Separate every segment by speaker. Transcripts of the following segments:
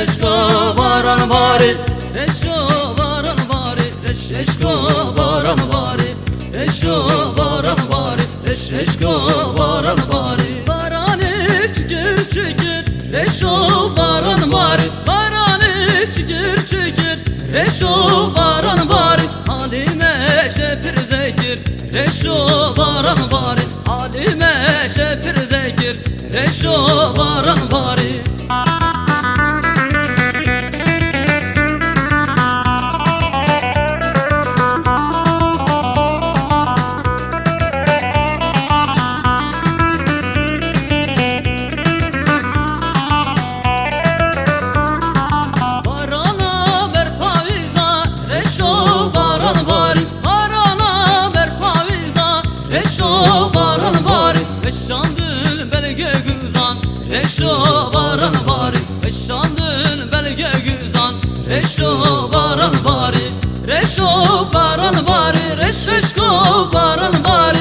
Speaker 1: reşeşko varan bari, reşo varan bari, reşeşko varan bari, reşo varan bari, reşeşko varan bari. Varanı çikir çikir, reşo varan bari, varanı çikir çikir, reşo varan bari. Halime şefir zekir, reşo varan bari, halime şefir zekir, reşo varan bari. Eşandın belge güzan, reşo varan bari, eşandın belge güzan, reşo varan bari, reşo varan bari, reşeşko varan bari,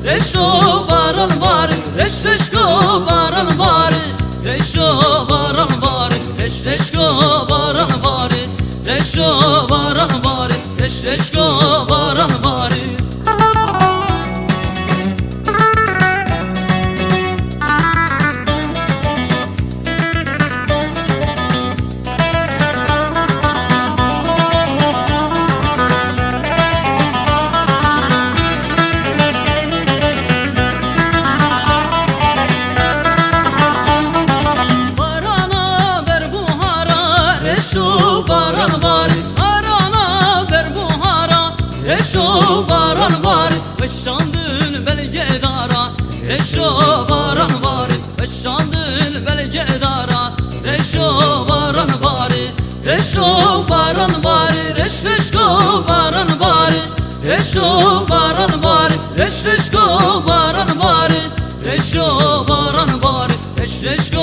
Speaker 1: reşo varan bari, reşeşko varan bari, reşo varan bari, reşeşko varan bari, reşo varan bari, reşeşko varan bari. Reşo varan bari, eşandın belge dara, reşo varan bari, eşandın belge dara, reşo varan bari, reşo varan bari, reşeşko varan bari, reşo varan bari, reşeşko varan bari, reşo varan bari, reşeşko